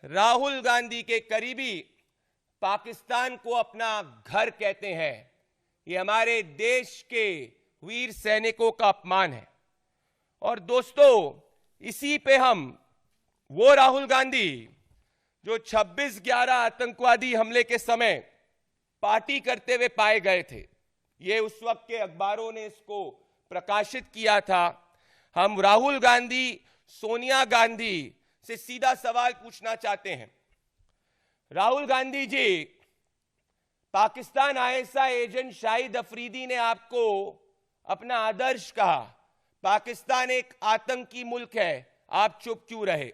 राहुल गांधी के करीबी पाकिस्तान को अपना घर कहते हैं। ये हमारे देश के वीर सैनिकों का अपमान है। और दोस्तों, इसी पे हम वो राहुल गांधी जो 26/11 आतंकवादी हमले के समय पार्टी करते हुए पाए गए थे, ये उस वक्त के अखबारों ने इसको प्रकाशित किया था। हम राहुल गांधी, सोनिया गांधी से सीधा सवाल पूछना चाहते हैं। राहुल गांधी जी, पाकिस्तान आईएसआई एजेंट शाहिद अफरीदी ने आपको अपना आदर्श कहा। पाकिस्तान एक आतंकी मुल्क है, आप चुप क्यों रहे?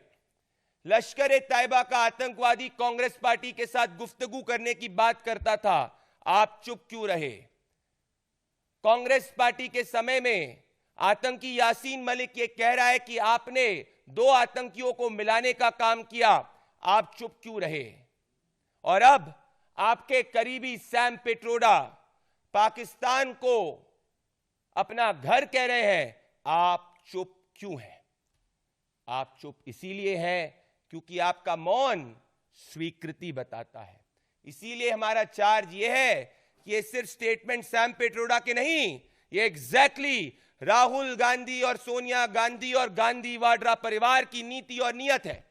लश्कर-ए-तैयबा का आतंकवादी कांग्रेस पार्टी के साथ गुफ्तगू करने की बात करता था, आप चुप क्यों रहे? कांग्रेस पार्टी के समय में आतंकी यासीन मलिक ये कह रहा है कि आपने 2 आतंकियों को मिलाने का काम किया, आप चुप क्यों रहे? और अब आपके करीबी सैम पिट्रोडा पाकिस्तान को अपना घर कह रहे हैं, आप चुप क्यों हैं? आप चुप इसीलिए हैं क्योंकि आपका मौन स्वीकृति बताता है। इसीलिए हमारा चार्ज यह है कि ये सिर्फ स्टेटमेंट सैम पिट्रोडा के नहीं, ये एग्जैक्टली राहुल गांधी और सोनिया गांधी और गांधी वाड्रा परिवार की नीति और नीयत है।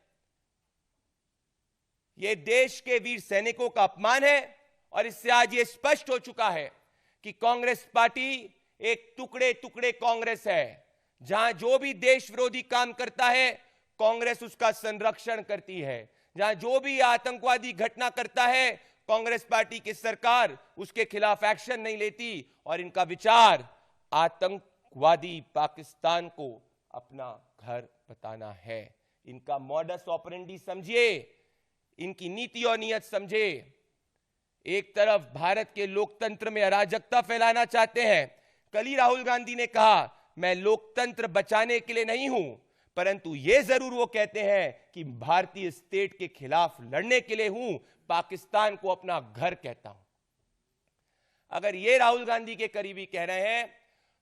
यह देश के वीर सैनिकों का अपमान है। और इससे आज यह स्पष्ट हो चुका है कि कांग्रेस पार्टी एक टुकड़े टुकड़े कांग्रेस है। जहां जो भी देश विरोधी काम करता है, कांग्रेस उसका संरक्षण करती है। जहां जो भी आतंकवादी घटना करता है, कांग्रेस पार्टी की सरकार उसके खिलाफ एक्शन नहीं लेती। और इनका विचार आतंकवादी पाकिस्तान को अपना घर बताना है। इनका मॉडस ऑपरेंडी समझिए, इनकी नीति और नीयत समझे। एक तरफ भारत के लोकतंत्र में अराजकता फैलाना चाहते हैं। कल ही राहुल गांधी ने कहा, मैं लोकतंत्र बचाने के लिए नहीं हूं, परंतु यह जरूर वो कहते हैं कि भारतीय स्टेट के खिलाफ लड़ने के लिए हूं, पाकिस्तान को अपना घर कहता हूं। अगर ये राहुल गांधी के करीबी कह रहे हैं,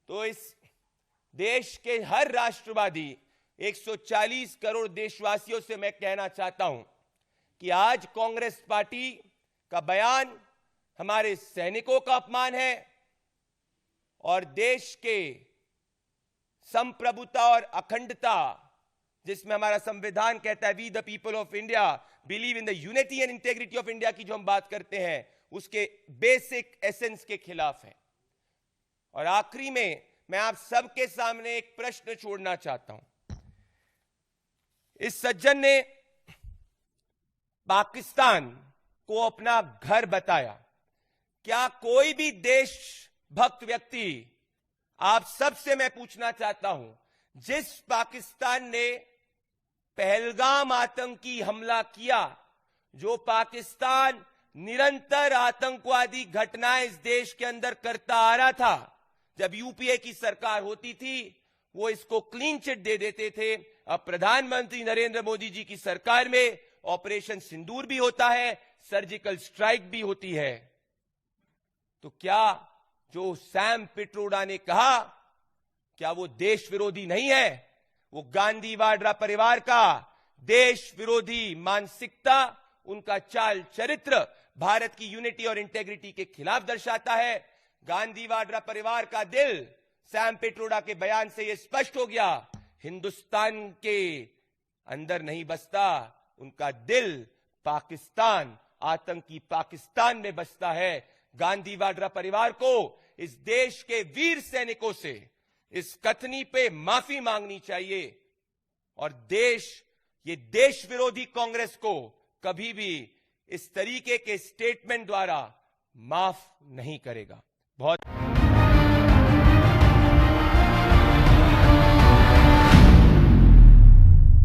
तो इस देश के हर राष्ट्रवादी 140 करोड़ देशवासियों से मैं कहना चाहता हूं कि आज कांग्रेस पार्टी का बयान हमारे सैनिकों का अपमान है और देश के संप्रभुता और अखंडता, जिसमें हमारा संविधान कहता है we the people of India believe in the unity and integrity of India की जो हम बात करते हैं, उसके बेसिक एसेंस के खिलाफ है। और आखिरी में मैं आप सबके सामने एक प्रश्न छोड़ना चाहता हूं। इस सज्जन ने पाकिस्तान को अपना घर बताया। क्या कोई भी देशभक्त व्यक्ति, आप सबसे मैं पूछना चाहता हूं, जिस पाकिस्तान ने पहलगाम आतंकी हमला किया, जो पाकिस्तान निरंतर आतंकवादी घटनाएं इस देश के अंदर करता आ रहा था, जब यूपीए की सरकार होती थी वो इसको क्लीन चिट दे देते थे। अब प्रधानमंत्री नरेंद्र मोदी जी की सरकार में ऑपरेशन सिंदूर भी होता है, सर्जिकल स्ट्राइक भी होती है। तो क्या जो सैम पिट्रोडा ने कहा, क्या वो देश विरोधी नहीं है? वो गांधी वाड्रा परिवार का देश विरोधी मानसिकता, उनका चाल चरित्र भारत की यूनिटी और इंटेग्रिटी के खिलाफ दर्शाता है। गांधी वाड्रा परिवार का दिल सैम पिट्रोडा के बयान से यह स्पष्ट हो गया, हिंदुस्तान के अंदर नहीं बसता, उनका दिल पाकिस्तान, आतंकी पाकिस्तान में बसता है। गांधी वाड्रा परिवार को इस देश के वीर सैनिकों से इस कथनी पे माफी मांगनी चाहिए और ये देश विरोधी कांग्रेस को कभी भी इस तरीके के स्टेटमेंट द्वारा माफ नहीं करेगा। बहुत